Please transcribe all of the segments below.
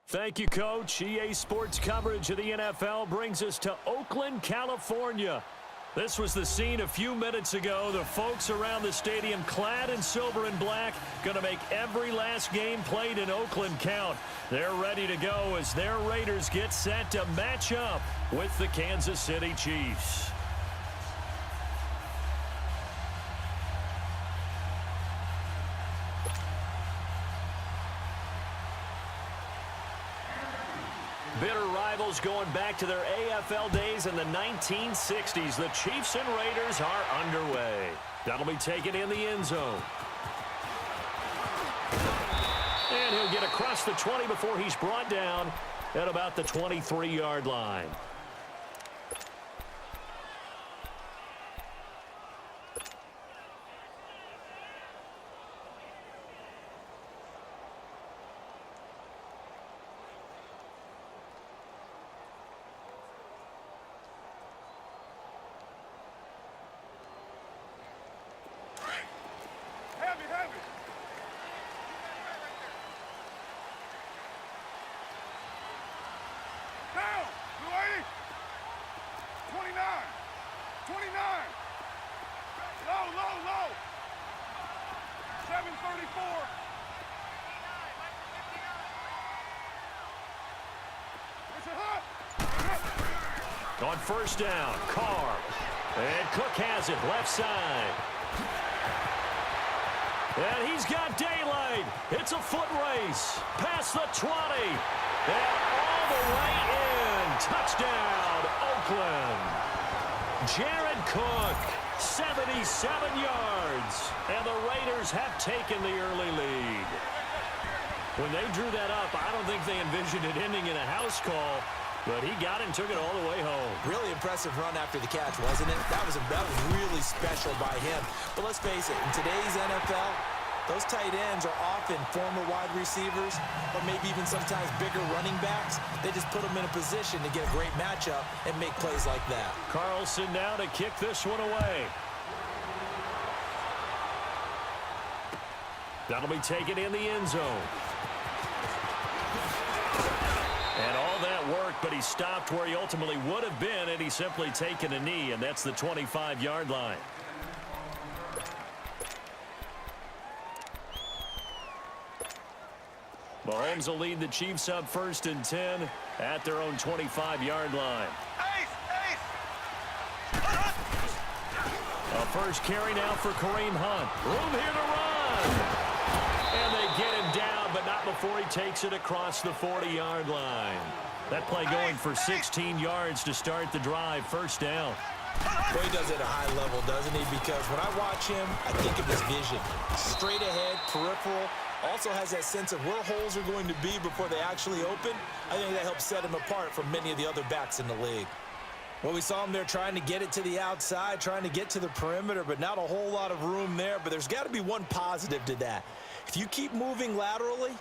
Thank you, Coach. EA Sports coverage of the NFL brings us to Oakland, California. This was the scene a few minutes ago. The folks around the stadium clad in silver and black going to make every last game played in Oakland count. They're ready to go as their Raiders get set to match up with the Kansas City Chiefs. Bitter rivals going back to their AFL days in the 1960s. The Chiefs and Raiders are underway. That'll be taken in the end zone. And he'll get across the 20 before he's brought down at about the 23-yard line. On first down, Carr. And Cook has it, left side. And he's got daylight. It's a foot race. Past the 20. And all the way in. Touchdown, Oakland. Jared Cook, 77 yards. And the Raiders have taken the early lead. When they drew that up, I don't think they envisioned it ending in a house call. But he got it and took it all the way home. Really impressive run after the catch, wasn't it? That was really special by him. But let's face it, in today's NFL, those tight ends are often former wide receivers or maybe even sometimes bigger running backs. They just put them in a position to get a great matchup and make plays like that. Carlson now to kick this one away. That'll be taken in the end zone. And all that work, but he stopped where he ultimately would have been, and he's simply taken a knee, and that's the 25-yard line. Mahomes will lead the Chiefs up 1st and 10 at their own 25-yard line. A first carry now for Kareem Hunt. Room here to run. And they get him down, but not before he takes it across the 40-yard line. That play going for 16 yards to start the drive. First down. Well, he does it at a high level, doesn't he? Because when I watch him, I think of his vision. Straight ahead, peripheral. Also has that sense of where holes are going to be before they actually open. I think that helps set him apart from many of the other backs in the league. Well, we saw him there trying to get it to the outside, trying to get to the perimeter, but not a whole lot of room there. But there's got to be one positive to that. If you keep moving laterally,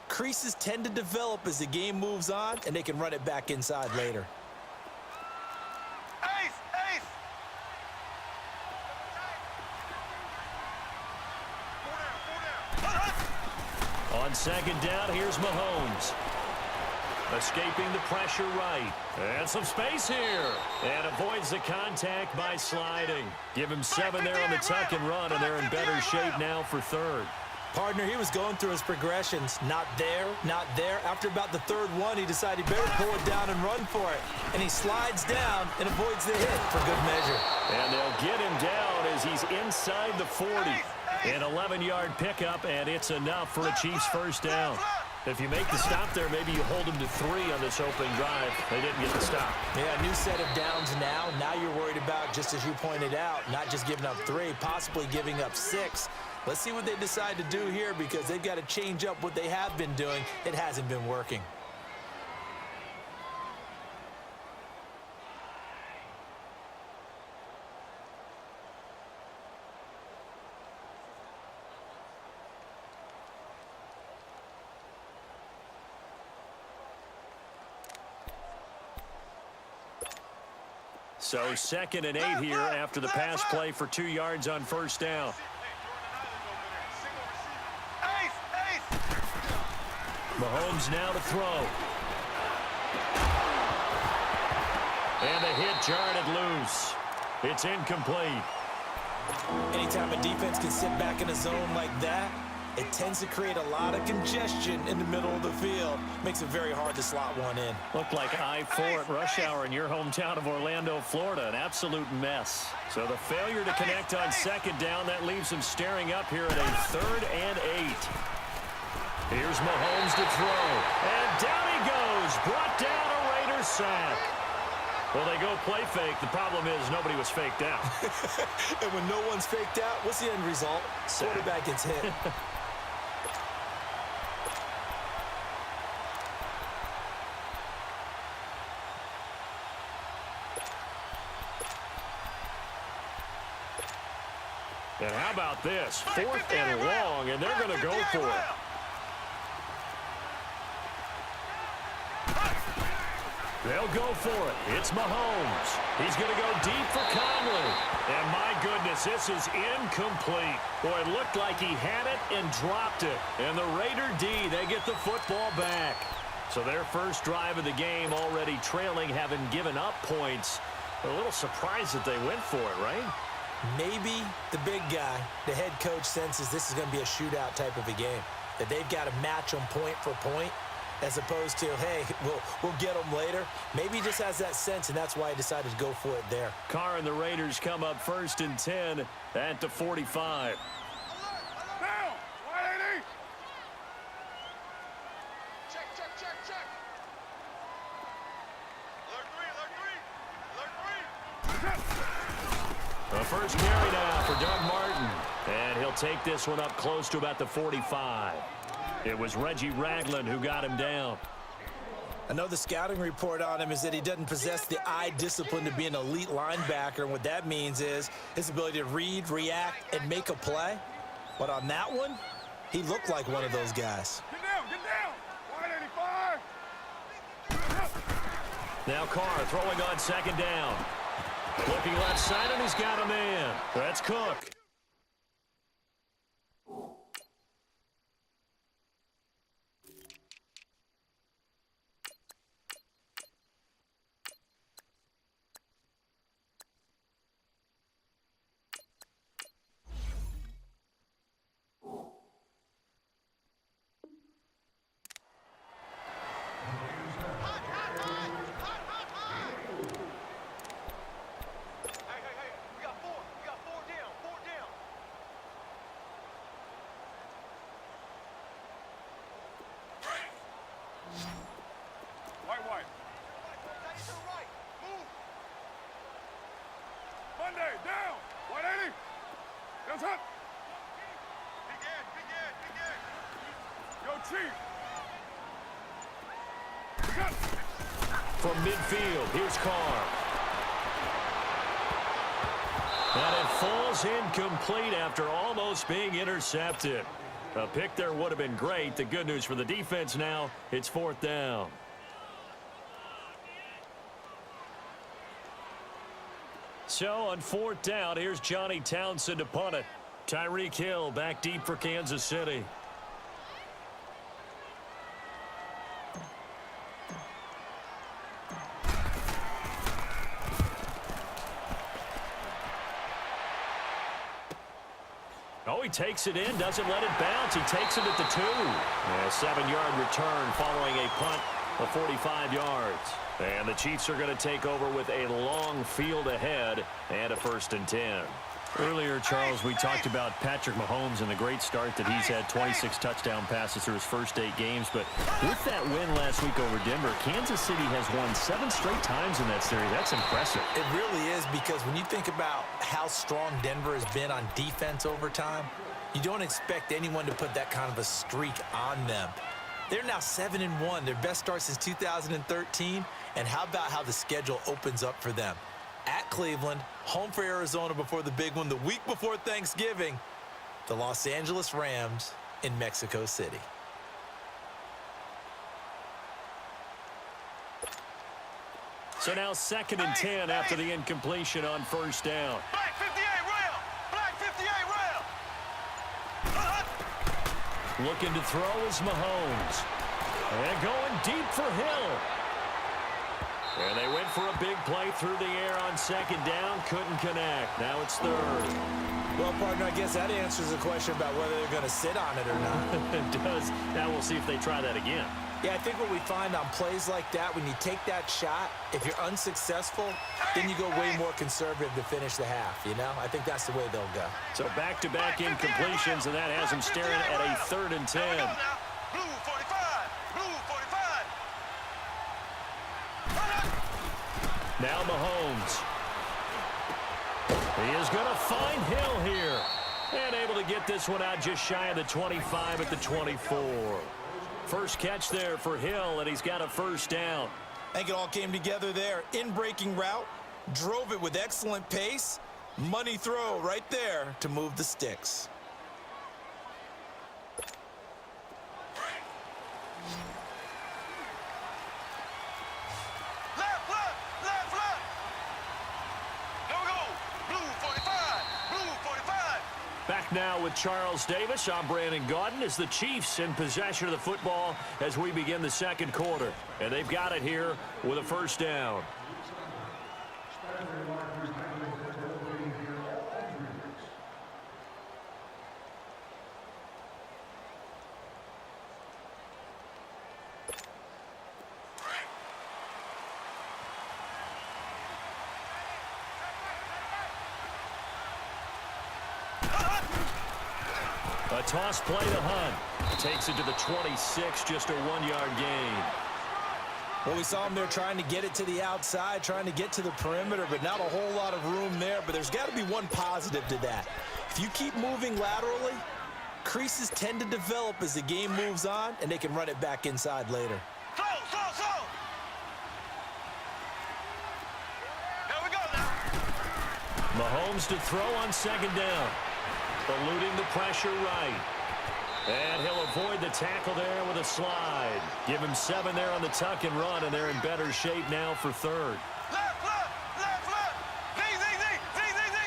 creases tend to develop as the game moves on, and they can run it back inside later. On second down, here's Mahomes. Escaping the pressure right. And some space here. And avoids the contact by sliding. Give him 7 there on the tuck and run, and they're in better shape now for third. Partner, he was going through his progressions. Not there, not there. After about the third one, he decided he better pull it down and run for it. And he slides down and avoids the hit for good measure. And they'll get him down as he's inside the 40. An 11-yard pickup, and it's enough for a Chiefs first down. If you make the stop there, maybe you hold them to 3 on this opening drive. They didn't get the stop. Yeah, new set of downs now. Now you're worried about, just as you pointed out, not just giving up 3, possibly giving up 6. Let's see what they decide to do here because they've got to change up what they have been doing. It hasn't been working. So 2nd and 8 here after the pass play for 2 yards on first down. Mahomes now to throw. And the hit jarred it loose. It's incomplete. Anytime a defense can sit back in a zone like that, it tends to create a lot of congestion in the middle of the field. Makes it very hard to slot one in. Looked like I-4 at rush hour in your hometown of Orlando, Florida. An absolute mess. So the failure to connect on second down, that leaves him staring up here at a 3rd and 8. Here's Mahomes to throw. And down he goes. Brought down a Raiders sack. Well, they go play fake. The problem is nobody was faked out. And when no one's faked out, what's the end result? Quarterback gets hit. And how about this? 4th and long, and they're going to go for it. They'll go for it. It's Mahomes. He's going to go deep for Conley. And my goodness, this is incomplete. Boy, it looked like he had it and dropped it. And the Raider D, they get the football back. So their first drive of the game already trailing, having given up points. A little surprised that they went for it, right? Maybe the big guy, the head coach, senses this is going to be a shootout type of a game. That they've got to match them point for point, as opposed to, hey, we'll get them later. Maybe he just has that sense, and that's why he decided to go for it there. Carr and the Raiders come up 1st and 10 at the 45. Down! 180! Check. Alert 3. The first carry now for Doug Martin. And he'll take this one up close to about the 45. It was Reggie Ragland who got him down. I know the scouting report on him is that he doesn't possess the eye discipline to be an elite linebacker. And what that means is his ability to read, react, and make a play. But on that one, he looked like one of those guys. Get down! 185! Now Carr throwing on second down. Looking left side, and he's got a man. That's Cook. White. Monday, down! 180! Hands up! Big Ed! Yo, Chief! From midfield, here's Carr. And it falls incomplete after almost being intercepted. A pick there would have been great. The good news for the defense now, it's 4th down. So on 4th down, here's Johnny Townsend to punt it. Tyreek Hill back deep for Kansas City. Oh, he takes it in, doesn't let it bounce. He takes it at the 2. A 7-yard return following a punt of 45 yards. And the Chiefs are going to take over with a long field ahead and a 1st and 10. Earlier, Charles, we talked about Patrick Mahomes and the great start that he's had, 26 touchdown passes through his first 8 games. But with that win last week over Denver, Kansas City has won 7 straight times in that series. That's impressive. It really is, because when you think about how strong Denver has been on defense over time, you don't expect anyone to put that kind of a streak on them. They're now 7-1, their best start since 2013. And how about how the schedule opens up for them? At Cleveland, home for Arizona before the big one, the week before Thanksgiving, the Los Angeles Rams in Mexico City. So now 2nd and 10 after the incompletion on 1st down. Black 58 rail! Black 58 rail! Looking to throw is Mahomes. And going deep for Hill. And they went for a big play through the air on second down. Couldn't connect. Now it's third. Well, partner, I guess that answers the question about whether they're going to sit on it or not. It does. Now we'll see if they try that again. Yeah, I think what we find on plays like that, when you take that shot, if you're unsuccessful, then you go way more conservative to finish the half, you know? I think that's the way they'll go. So back-to-back incompletions, and that has them staring at a 3rd and 10. Blue 45. Blue 45. Now Mahomes. He is going to find Hill here. And able to get this one out just shy of the 25 at the 24. First catch there for Hill, and he's got a first down. I think it all came together there. In-breaking route, drove it with excellent pace. Money throw right there to move the sticks. Left, left, left, left. Go, go. Blue 45. Blue 45. Back now with Charles Davis. I'm Brandon Gaudin as the Chiefs in possession of the football as we begin the second quarter. And they've got it here with a first down. A toss play to Hunt. Takes it to the 26, just a 1-yard gain. Well, we saw him there trying to get it to the outside, trying to get to the perimeter, but not a whole lot of room there. But there's got to be one positive to that. If you keep moving laterally, creases tend to develop as the game moves on, and they can run it back inside later. Slow, slow, slow. Here we go now. Mahomes to throw on second down. Eluding the pressure right. And he'll avoid the tackle there with a slide. Give him 7 there on the tuck and run, and they're in better shape now for third. Left, left, left, left. Z, Z, Z, Z, Z, Z.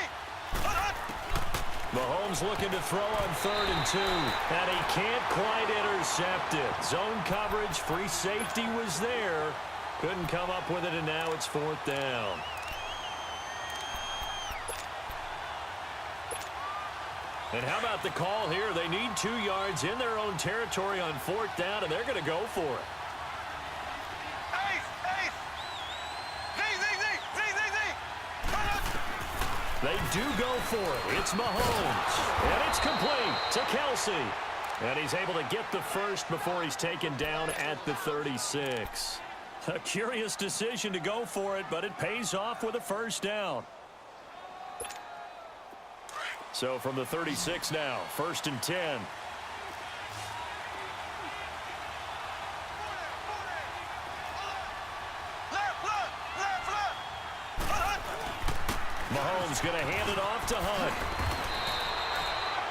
Mahomes looking to throw on 3rd and 2. And he can't quite intercept it. Zone coverage, free safety was there. Couldn't come up with it, and now it's 4th down. And how about the call here? They need 2 yards in their own territory on 4th down, and they're going to go for it. Ace, ace. Z, Z, Z, Z, Z, Z. They do go for it. It's Mahomes. And it's complete to Kelsey. And he's able to get the first before he's taken down at the 36. A curious decision to go for it, but it pays off with a first down. So from the 36 now, 1st and 10. Left, left, left, left. Mahomes going to hand it off to Hunt.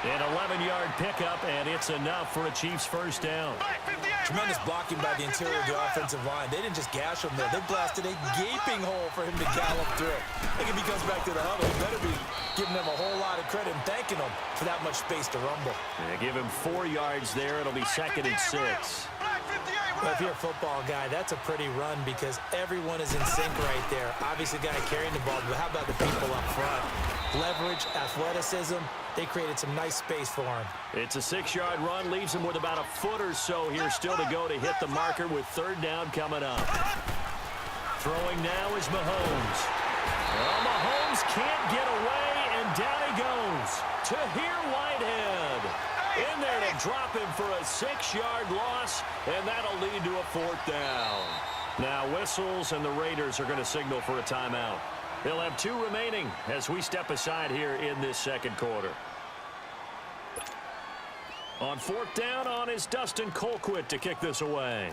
An 11-yard pickup, and it's enough for a Chiefs first down. Black 58. Tremendous blocking by the interior of the offensive line. They didn't just gash him there. They blasted a gaping hole for him to gallop through. I think if he comes back to the huddle, he better be giving them a whole lot of credit and thanking them for that much space to rumble. They give him 4 yards there. It'll be 2nd and 6. Black 58. Well, if you're a football guy, that's a pretty run because everyone is in sync right there. Obviously, the guy carrying the ball, but how about the people up front? Leverage, athleticism, they created some nice space for him. It's a 6-yard run, leaves him with about a foot or so here still to go to hit the marker with 3rd down coming up. Throwing now is Mahomes. Well, Mahomes can't get away, and down he goes to here Whitehead. In there to drop him for a 6-yard loss, and that'll lead to a 4th down. Now whistles, and the Raiders are going to signal for a timeout. They'll have 2 remaining as we step aside here in this second quarter. On 4th down on is Dustin Colquitt to kick this away.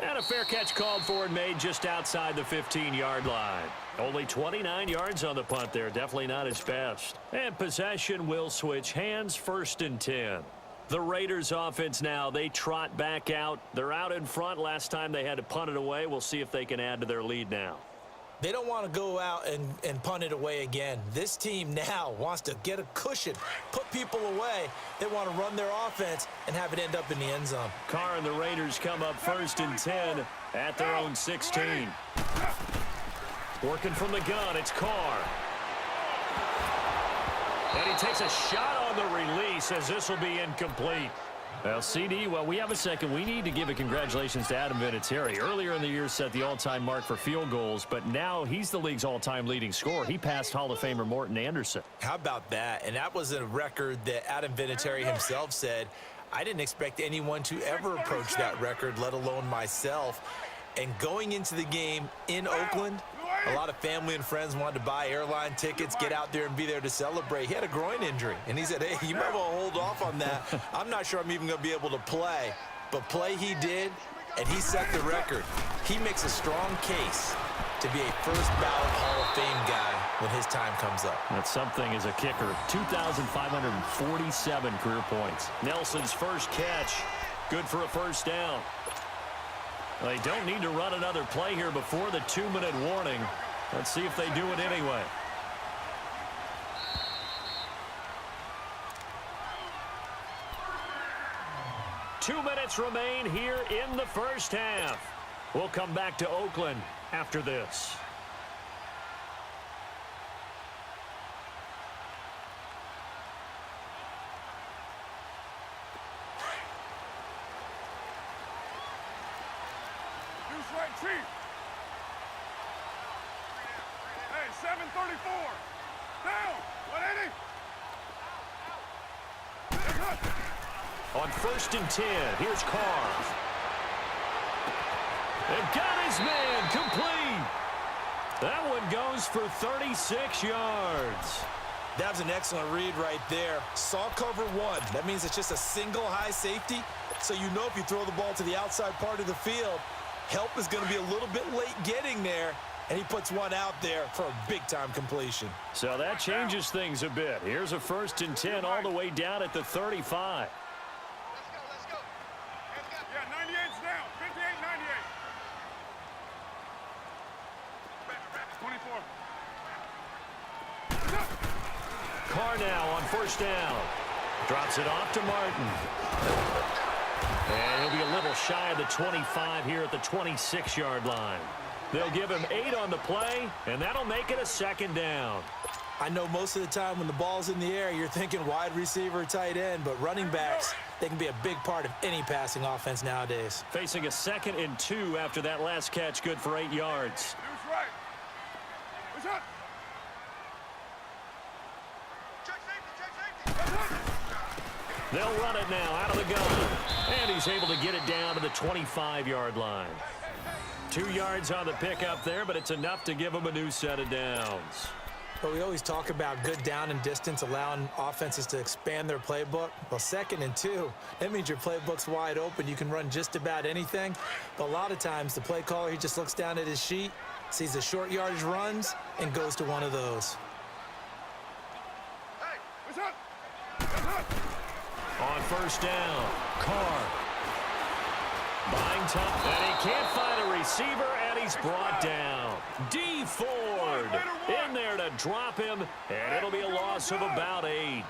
And a fair catch called for and made just outside the 15-yard line. Only 29 yards on the punt there. Definitely not his best. And possession will switch hands, 1st and 10. The Raiders offense now, they trot back out. They're out in front. Last time they had to punt it away. We'll see if they can add to their lead now. They don't want to go out and punt it away again. This team now wants to get a cushion, put people away. They want to run their offense and have it end up in the end zone. Carr and the Raiders come up 1st and 10 at their own 16. Working from the gun, it's Carr. And he takes a shot on the release as this will be incomplete. Well, CD, well, we have a second. We need to give a congratulations to Adam Vinatieri. Earlier in the year set the all-time mark for field goals, but now he's the league's all-time leading scorer. He passed Hall of Famer Morton Anderson. How about that? And that was a record that Adam Vinatieri himself said, I didn't expect anyone to ever approach that record, let alone myself. And going into the game in Oakland, a lot of family and friends wanted to buy airline tickets, get out there and be there to celebrate. He had a groin injury, and he said, hey, you might want to hold off on that. I'm not sure I'm even going to be able to play. But play he did, and he set the record. He makes a strong case to be a first-ballot Hall of Fame guy when his time comes up. That's something as a kicker. 2,547 career points. Nelson's first catch, good for a first down. They don't need to run another play here before the 2-minute warning. Let's see if they do it anyway. Two minutes remain here in the first half. We'll come back to Oakland after this. Right, Chief. Hey, 734. Down. 180. On 1st and 10, here's Carr. And got his man complete. That one goes for 36 yards. That was an excellent read right there. Saw cover one. That means it's just a single high safety. So you know if you throw the ball to the outside part of the field, help is going to be a little bit late getting there, and he puts one out there for a big-time completion. So that changes things a bit. Here's a 1st and 10 all the way down at the 35. Let's go. Yeah, 98's down. 58, 98. 24. Carr now on 1st down. Drops it off to Martin. And he'll be a little shy of the 25 here at the 26-yard line. They'll give him 8 on the play, and that'll make it a 2nd down. I know most of the time when the ball's in the air, you're thinking wide receiver, tight end, but running backs, they can be a big part of any passing offense nowadays. Facing a 2nd and 2 after that last catch, good for 8 yards. Deuce right. What's up? Check safety. They'll run it now out of the gun. And he's able to get it down to the 25-yard line. 2 yards on the pickup there, but it's enough to give him a new set of downs. But we always talk about good down and distance, allowing offenses to expand their playbook. Well, 2nd and 2, that means your playbook's wide open. You can run just about anything. But a lot of times, the play caller, he just looks down at his sheet, sees the short yardage runs, and goes to one of those. Hey, what's up? On 1st down, Carr. Buying time, and he can't find a receiver, and he's brought down. D. Ford in there to drop him, and it'll be a loss of about 8.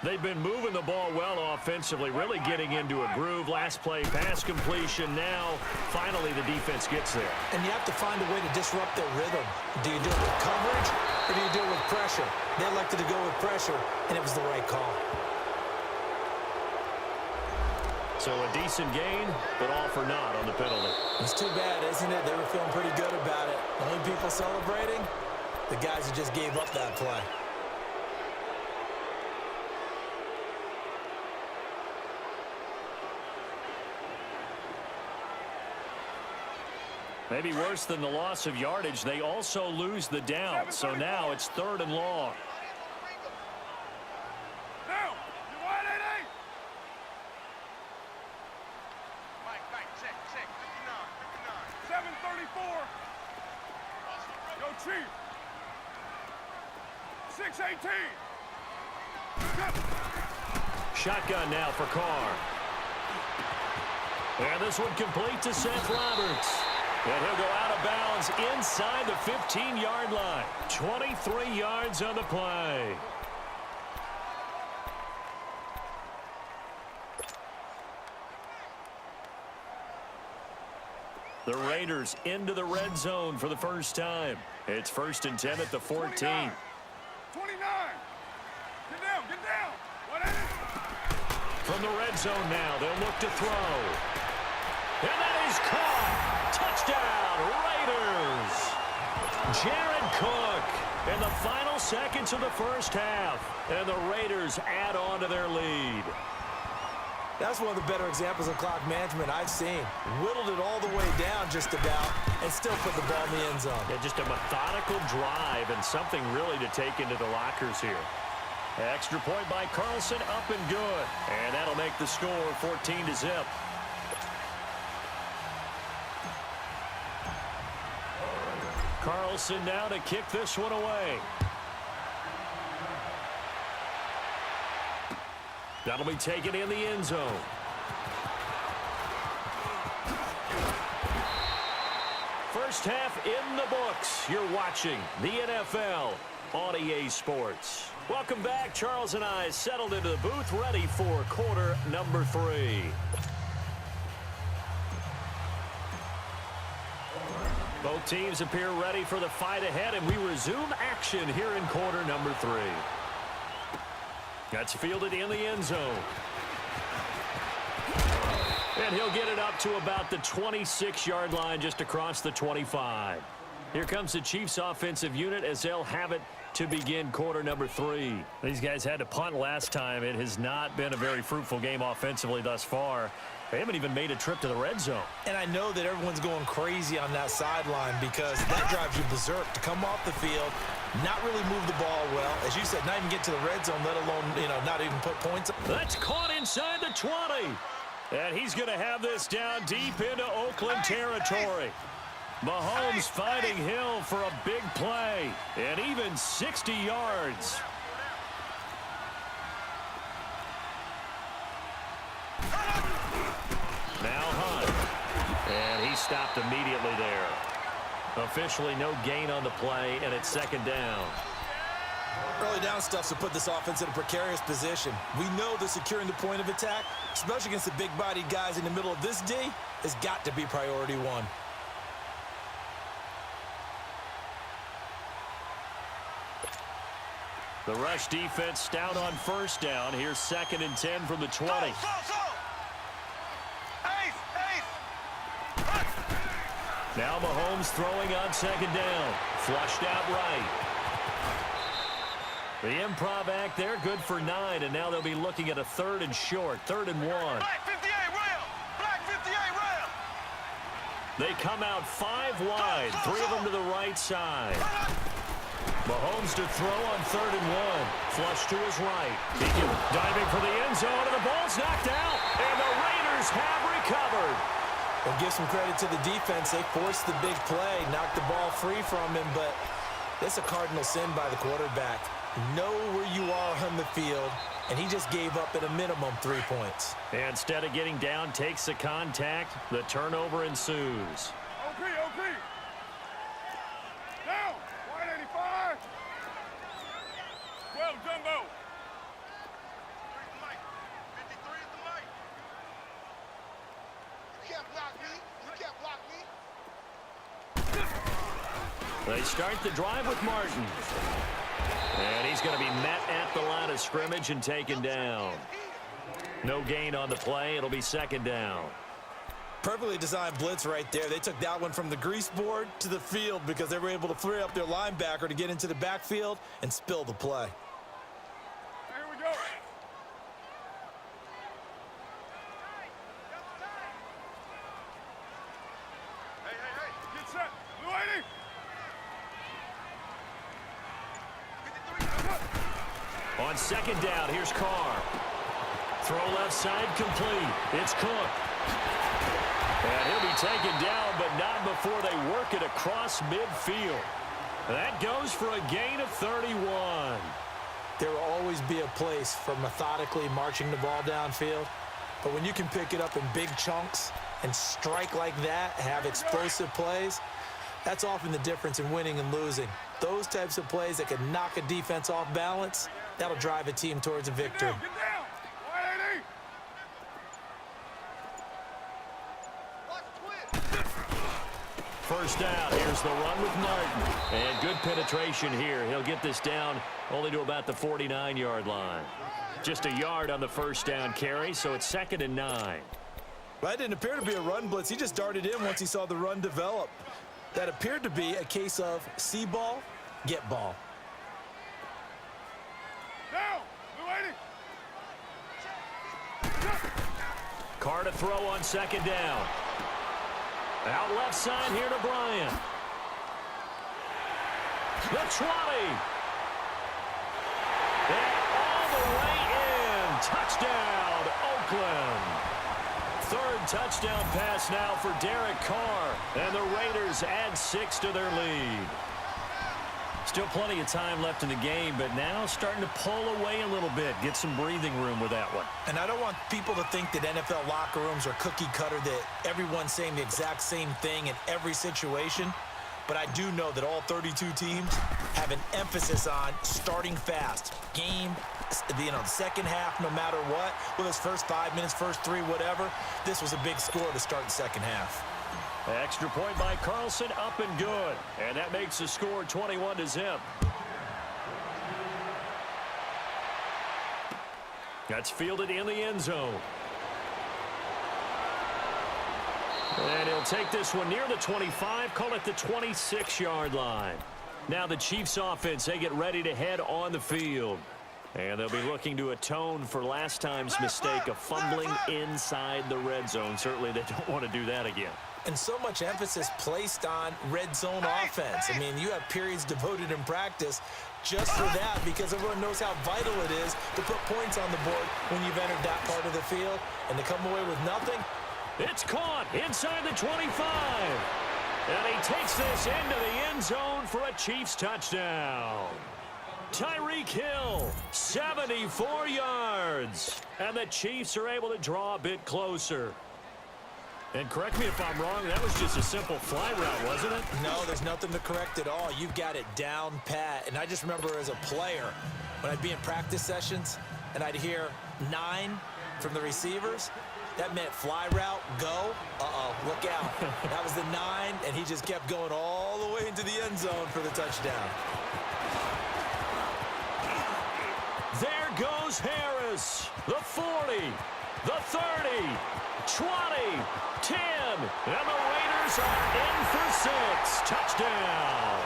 They've been moving the ball well offensively, really getting into a groove. Last play, pass completion. Now, finally, the defense gets there. And you have to find a way to disrupt their rhythm. Do you do it with coverage, or do you do it with pressure? They elected to go with pressure, and it was the right call. So a decent gain, but all for naught on the penalty. It's too bad, isn't it? They were feeling pretty good about it. The only people celebrating, the guys who just gave up that play. Maybe worse than the loss of yardage, they also lose the down. So now it's 3rd and long. Now, you 180. Mike, check, 59. 734. Yo, Chief. 618. Shotgun now for Carr. And this one complete to Seth Roberts. And he'll go out of bounds inside the 15-yard line. 23 yards on the play. The Raiders into the red zone for the first time. It's 1st and 10 at the 14. 29. Get down. What is it? From the red zone now, they'll look to throw. And that is caught. Touchdown, Raiders. Jared Cook in the final seconds of the first half. And the Raiders add on to their lead. That's one of the better examples of clock management I've seen. Whittled it all the way down just about and still put the ball in the end zone. Yeah, just a methodical drive and something really to take into the lockers here. Extra point by Carlson, up and good. And that'll make the score 14-0. Carlson now to kick this one away. That'll be taken in the end zone. First half in the books. You're watching the NFL on EA Sports. Welcome back. Charles and I settled into the booth, ready for quarter number 3. Both teams appear ready for the fight ahead, and we resume action here in quarter number 3. That's fielded in the end zone. And he'll get it up to about the 26-yard line, just across the 25. Here comes the Chiefs offensive unit as they'll have it to begin quarter number 3. These guys had to punt last time. It has not been a very fruitful game offensively thus far. They haven't even made a trip to the red zone. And I know that everyone's going crazy on that sideline because that drives you berserk to come off the field, not really move the ball well. As you said, not even get to the red zone, let alone, not even put points up. That's caught inside the 20. And he's going to have this down deep into Oakland territory. Mahomes finding Hill for a big play. And even 60 yards. Now Hunt. And he stopped immediately there. Officially no gain on the play, and it's 2nd down. Early down stuff to put this offense in a precarious position. We know that securing the point of attack, especially against the big-bodied guys in the middle of this D, has got to be priority 1. The rush defense stout on 1st down. Here's 2nd and 10 from the 20. Now Mahomes throwing on 2nd down. Flushed out right. The improv act there, good for 9, and now they'll be looking at a 3rd and short, 3rd and 1. Black 58 rail. Black 58 rail. They come out 5 wide, 3 of them to the right side. Mahomes to throw on 3rd and 1. Flush to his right. Diving for the end zone, and the ball's knocked out. And the Raiders have recovered. Well, give some credit to the defense. They forced the big play, knocked the ball free from him, but it's a cardinal sin by the quarterback. Know where you are on the field, and he just gave up at a minimum 3 points. And instead of getting down, takes the contact. The turnover ensues. OP. Down. 185. 12, Jumbo. 53 is the mic. You can't block me. They start the drive with Martin. And he's going to be met at the line of scrimmage and taken down. No gain on the play. It'll be 2nd down. Perfectly designed blitz right there. They took that one from the grease board to the field because they were able to free up their linebacker to get into the backfield and spill the play. Here we go. Hey. Get set. Blue 80. On 2nd down, here's Carr. Throw left side complete. It's Cook. And he'll be taken down, but not before they work it across midfield. That goes for a gain of 31. There will always be a place for methodically marching the ball downfield, But when you can pick it up in big chunks and strike like that, have explosive plays, that's often the difference in winning and losing. Those types of plays that can knock a defense off balance, that'll drive a team towards a victory. Get down. 180. First down. Here's the run with Martin. And good penetration here. He'll get this down only to about the 49-yard line. Just a yard on the first down carry, so it's 2nd and 9. Well, that didn't appear to be a run blitz. He just darted in once he saw the run develop. That appeared to be a case of see ball, get ball. Down. 280. Carr to throw on 2nd down. Out left side here to Bryant. The 20. And all the way in. Touchdown, Oakland. 3rd touchdown pass now for Derek Carr. And the Raiders add 6 to their lead. Still plenty of time left in the game, but now starting to pull away a little bit. Get some breathing room with that one. And I don't want people to think that NFL locker rooms are cookie cutter, that everyone's saying the exact same thing in every situation. But I do know that all 32 teams have an emphasis on starting fast. Game, second half, no matter what. Whether it's first 5 minutes, first 3, whatever. This was a big score to start the second half. Extra point by Carlson, up and good. And that makes the score 21-0. That's fielded in the end zone. And he'll take this one near the 25, call it the 26-yard line. Now the Chiefs offense, they get ready to head on the field. And they'll be looking to atone for last time's mistake of fumbling inside the red zone. Certainly they don't want to do that again. And so much emphasis placed on red zone offense. I mean, you have periods devoted in practice just for that, because everyone knows how vital it is to put points on the board when you've entered that part of the field. And to come away with nothing. It's caught inside the 25. And he takes this into the end zone for a Chiefs touchdown. Tyreek Hill, 74 yards. And the Chiefs are able to draw a bit closer. And correct me if I'm wrong, that was just a simple fly route, wasn't it? No, there's nothing to correct at all. You've got it down pat. And I just remember as a player, when I'd be in practice sessions and I'd hear 9 from the receivers, that meant fly route, go. Uh-oh, look out. That was the 9, and he just kept going all the way into the end zone for the touchdown. There goes Harris. The 40, the 30, 20, 10, and the Raiders are in for 6. Touchdown.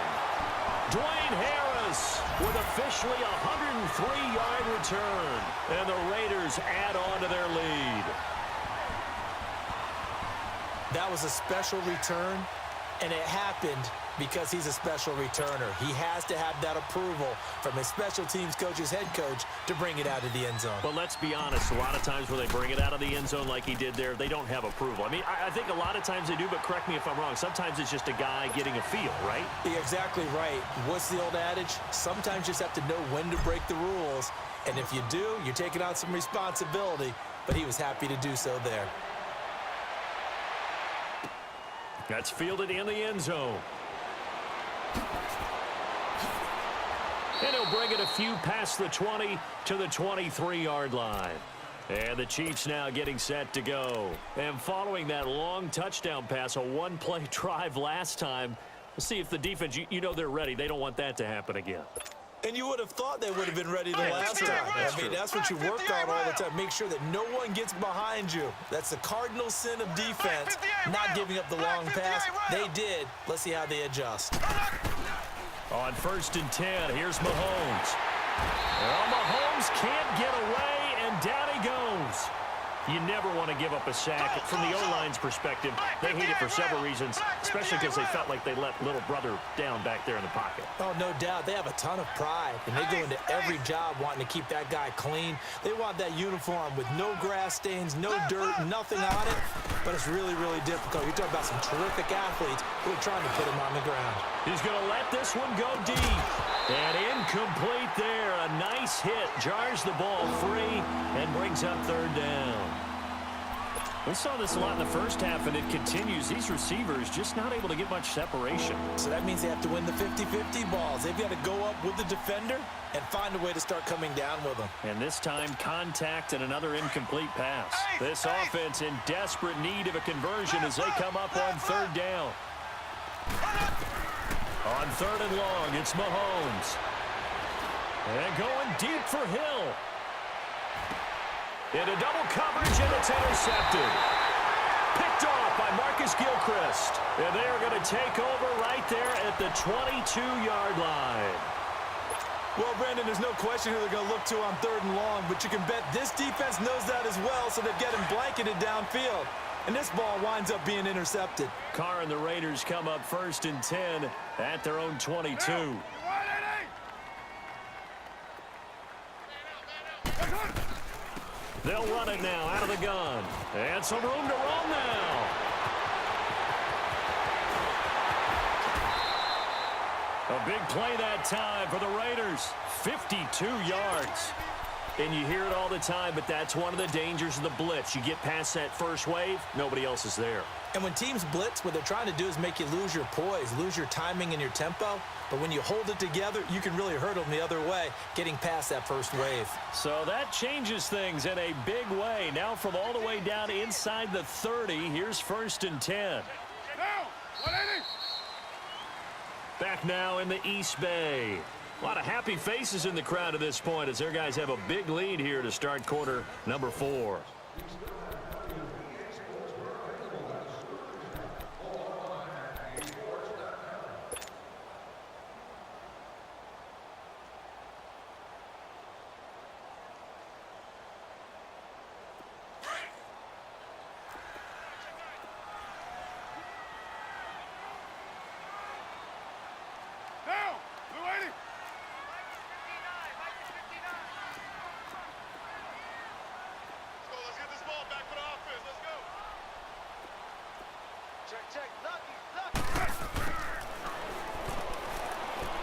Dwayne Harris with officially a 103-yard return, and the Raiders add on to their lead. That was a special return, and it happened because he's a special returner. He has to have that approval from his special teams coach's head coach to bring it out of the end zone. But let's be honest, a lot of times when they bring it out of the end zone like he did there, they don't have approval. I mean, I think a lot of times they do, but correct me if I'm wrong. Sometimes it's just a guy getting a feel, right? You're exactly right. What's the old adage? Sometimes you just have to know when to break the rules. And if you do, you're taking on some responsibility. But he was happy to do so there. That's fielded in the end zone. And he'll bring it a few past the 20 to the 23-yard line. And the Chiefs now getting set to go. And following that long touchdown pass, a one-play drive last time, let's see if the defense, you know they're ready. They don't want that to happen again. And you would have thought they would have been ready the last time. I mean, that's what you work on all the time. Make sure that no one gets behind you. That's the cardinal sin of defense, not giving up the long pass. They did. Let's see how they adjust. On 1st and 10, here's Mahomes. Well, Mahomes can't get away, and down he goes. You never want to give up a sack. From the O-line's perspective, they hate it for several reasons, especially because they felt like they let little brother down back there in the pocket. Oh, no doubt. They have a ton of pride, and they go into every job wanting to keep that guy clean. They want that uniform with no grass stains, no dirt, nothing on it, but it's really, really difficult. You're talking about some terrific athletes who are trying to put him on the ground. He's going to let this one go deep. And incomplete there. A nice hit. Jars the ball free and brings up 3rd down. We saw this a lot in the first half, and it continues. These receivers just not able to get much separation. So that means they have to win the 50-50 balls. They've got to go up with the defender and find a way to start coming down with them. And this time, contact and another incomplete pass. This offense in desperate need of a conversion as they come up on third down. On third and long, it's Mahomes. And going deep for Hill. Into double coverage, and it's intercepted. Picked off by Marcus Gilchrist. And they are going to take over right there at the 22-yard line. Well, Brandon, there's no question who they're going to look to on third and long, but you can bet this defense knows that as well, so they're getting blanketed downfield. And this ball winds up being intercepted. Carr and the Raiders come up first and 10 at their own 22. They'll run it now out of the gun. And some room to roam now. A big play that time for the Raiders. 52 yards. And you hear it all the time, but that's one of the dangers of the blitz. You get past that first wave, nobody else is there. And when teams blitz, what they're trying to do is make you lose your poise, lose your timing and your tempo. But when you hold it together, you can really hurt them the other way, getting past that first wave. So that changes things in a big way. Now from all the way down inside the 30, here's first and 10. Back now in the East Bay. A lot of happy faces in the crowd at this point as their guys have a big lead here to start quarter number 4.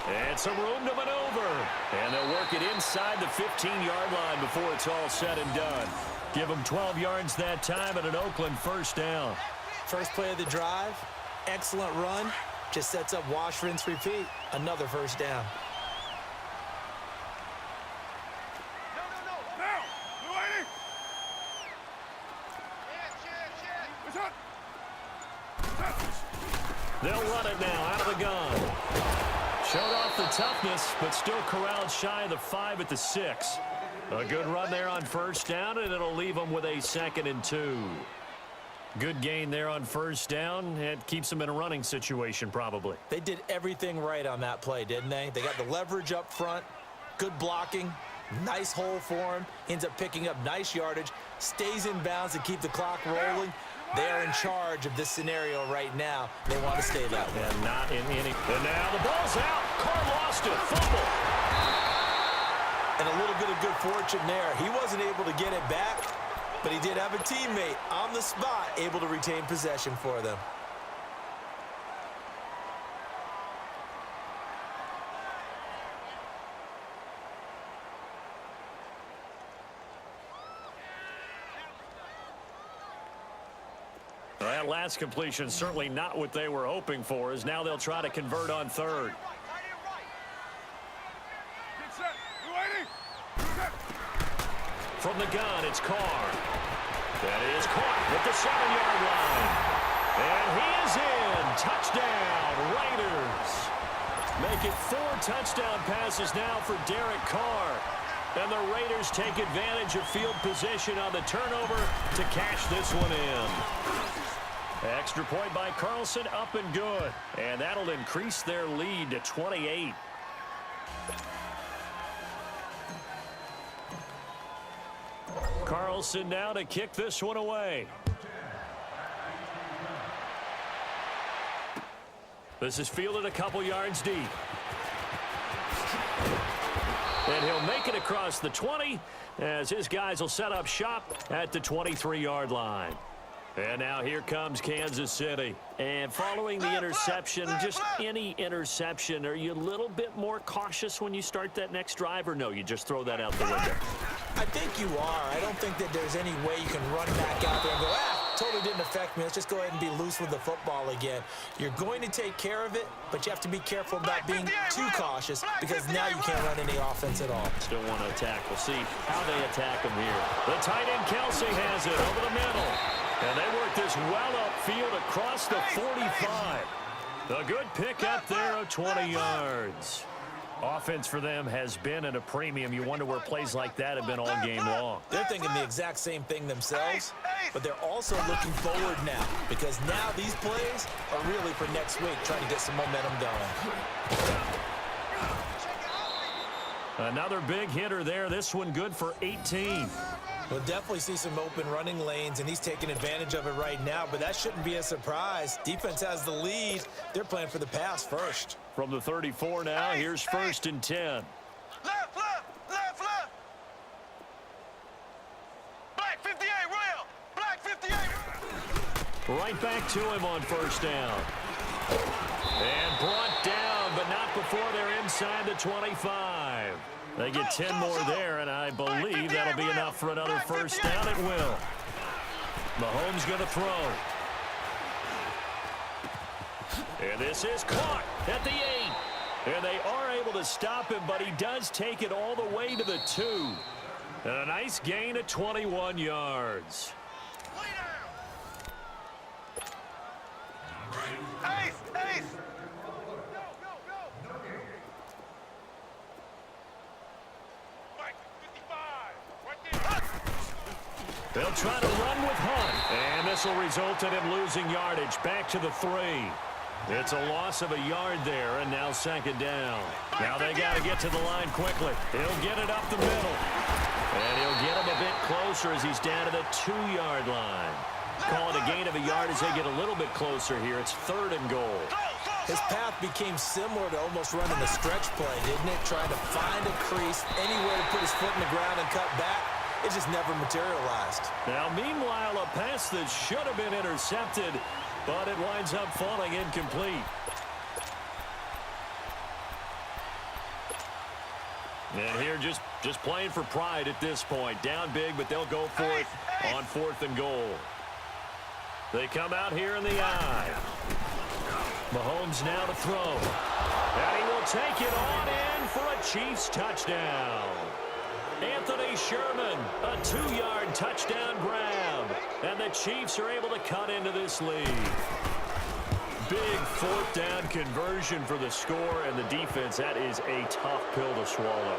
And some room to maneuver. And they'll work it inside the 15-yard line before it's all said and done. Give them 12 yards that time and an Oakland first down. First play of the drive, excellent run. Just sets up wash, rinse, repeat. Another first down. They'll run it now out of the gun. Showed off the toughness, but still corralled shy of the 5 at the 6. A good run there on first down, and it'll leave them with a 2nd and 2. Good gain there on first down. It keeps them in a running situation, probably. They did everything right on that play, didn't they? They got the leverage up front, good blocking, nice hole for him. Ends up picking up nice yardage, stays in bounds to keep the clock rolling. They are in charge of this scenario right now. They want to stay that way. And not in any. And now the ball's out. Carr lost it. Fumble. And a little bit of good fortune there. He wasn't able to get it back, but he did have a teammate on the spot able to retain possession for them. That last completion certainly not what they were hoping for, as now they'll try to convert on third. From the gun, it's Carr. That is caught at the 7-yard line. And he is in. Touchdown, Raiders. Make it 4 touchdown passes now for Derek Carr. And the Raiders take advantage of field position on the turnover to cash this one in. Extra point by Carlson, up and good. And that'll increase their lead to 28. Carlson now to kick this one away. This is fielded a couple yards deep. And he'll make it across the 20 as his guys will set up shop at the 23-yard line. And now here comes Kansas City. And following the interception, just any interception, are you a little bit more cautious when you start that next drive, or no, you just throw that out the window? I think you are. I don't think that there's any way you can run back out there and go, didn't affect me. Let's just go ahead and be loose with the football again. You're going to take care of it, but you have to be careful about being too cautious because now you can't run any offense at all. Still want to attack. We'll see how they attack him here. The tight end Kelsey has it over the middle. And they work this well upfield across the 45. A good pick up there of 20 yards. Offense for them has been at a premium. You wonder where plays like that have been all game long. They're thinking the exact same thing themselves, but they're also looking forward now because now these plays are really for next week, trying to get some momentum going. Another big hitter there. This one good for 18. We'll definitely see some open running lanes, and he's taking advantage of it right now, but that shouldn't be a surprise. Defense has the lead. They're playing for the pass first. From the 34 now, here's 1st and 10. Left, left, left, left. Black 58, rail. Black 58. Right back to him on 1st down. And brought down, but not before they're inside the 25. They get 10 more there, and I believe that'll be enough for another 1st down. It will. Mahomes going to throw. And this is caught at the 8. And they are able to stop him, but he does take it all the way to the 2. And a nice gain of 21 yards. Ace, ace. They'll try to run with Hunt. And this will result in him losing yardage back to the 3. It's a loss of a yard there, and now 2nd down. Now they got to get to the line quickly. He'll get it up the middle. And he'll get him a bit closer as he's down to the 2-yard line. Call it a gain of a yard as they get a little bit closer here. It's 3rd and goal. His path became similar to almost running a stretch play, didn't it? Trying to find a crease, anywhere to put his foot in the ground and cut back. It just never materialized. Now, meanwhile, a pass that should have been intercepted, but it winds up falling incomplete. And here just playing for pride at this point. Down big, but they'll go for it on 4th and goal. They come out here in the eye. Mahomes now to throw. And he will take it on in for a Chiefs touchdown. Anthony Sherman, a 2-yard touchdown grab. And the Chiefs are able to cut into this lead. Big 4th down conversion for the score, and the defense, that is a tough pill to swallow.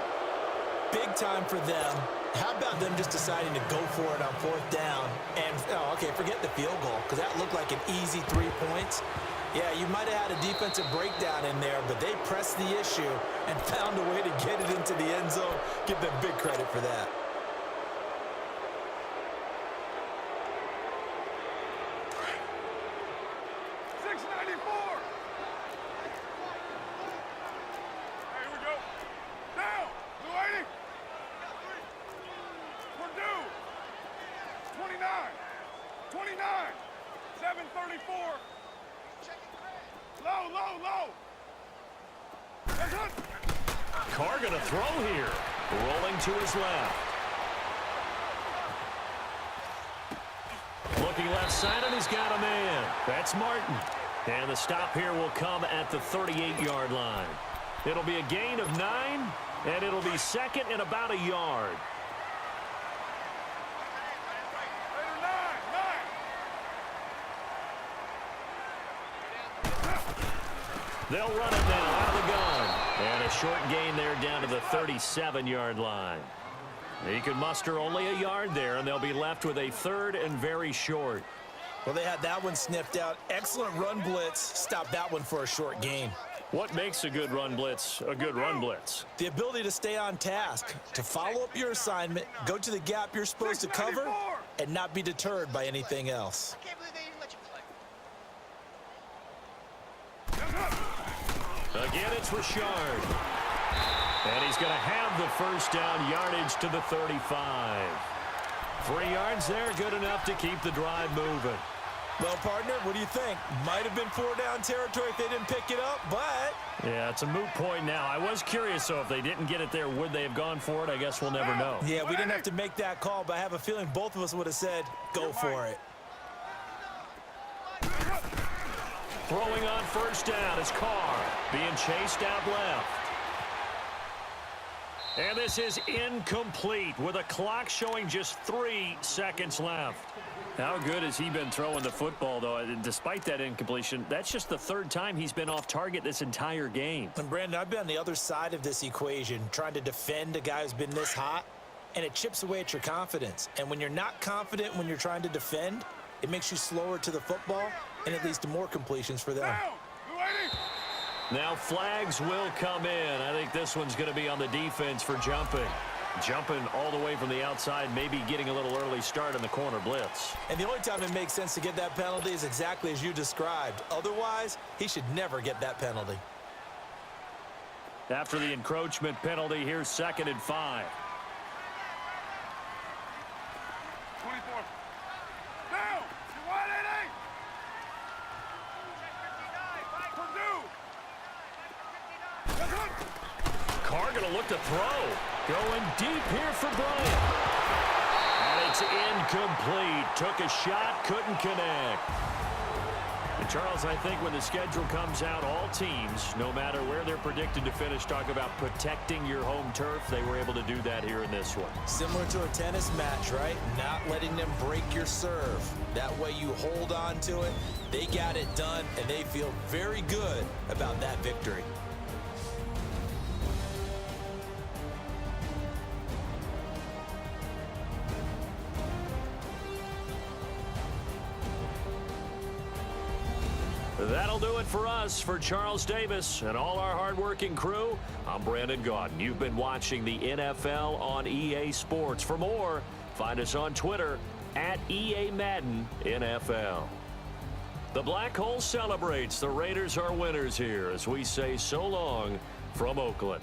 Big time for them. How about them just deciding to go for it on 4th down? And, forget the field goal, because that looked like an easy 3 points. Yeah, you might have had a defensive breakdown in there, but they pressed the issue and found a way to get it into the end zone. Give them big credit for that. Here we go. Down. 280. We're due. 29. 29. 734. Low, low, low. Carr going to throw here. Rolling to his left. Looking left side, and he's got a man. That's Martin. And the stop here will come at the 38-yard line. It'll be a gain of 9, and it'll be 2nd and about a yard. They'll run it now out of the gun. And a short gain there down to the 37-yard line. He can muster only a yard there, and they'll be left with a 3rd and very short. Well, they had that one sniffed out. Excellent run blitz. Stopped that one for a short gain. What makes a good run blitz a good run blitz? The ability to stay on task, to follow up your assignment, go to the gap you're supposed to cover, and not be deterred by anything else. I can't believe they didn't let you play. Again, it's Richard. And he's going to have the 1st down, yardage to the 35. 3 yards there, good enough to keep the drive moving. Well, partner, what do you think? Might have been 4-down territory if they didn't pick it up, but... Yeah, it's a moot point now. I was curious, so if they didn't get it there, would they have gone for it? I guess we'll never know. Yeah, we didn't have to make that call, but I have a feeling both of us would have said, go for it. Throwing on first down is Carr, being chased out left. And this is incomplete with a clock showing just 3 seconds left. How good has he been throwing the football, though? Despite that incompletion, that's just the 3rd time he's been off target this entire game. And, Brandon, I've been on the other side of this equation trying to defend a guy who's been this hot, and it chips away at your confidence. And when you're not confident when you're trying to defend, it makes you slower to the football, and it leads to more completions for them. Now flags will come in. I think this one's going to be on the defense for jumping. Jumping all the way from the outside, maybe getting a little early start in the corner blitz. And the only time it makes sense to get that penalty is exactly as you described. Otherwise, he should never get that penalty. After the encroachment penalty, here's 2nd and 5. 24. Down. You want it, Carr going to look to throw. Going deep here for Bryant. And it's incomplete. Took a shot, couldn't connect. And Charles, I think when the schedule comes out, all teams, no matter where they're predicted to finish, talk about protecting your home turf. They were able to do that here in this one. Similar to a tennis match, right? Not letting them break your serve. That way you hold on to it. They got it done, and they feel very good about that victory. That'll do it for us. For Charles Davis and all our hardworking crew, I'm Brandon Gaudin. You've been watching the NFL on EA Sports. For more, find us on Twitter at EA Madden NFL. The Black Hole celebrates. The Raiders are winners here as we say so long from Oakland.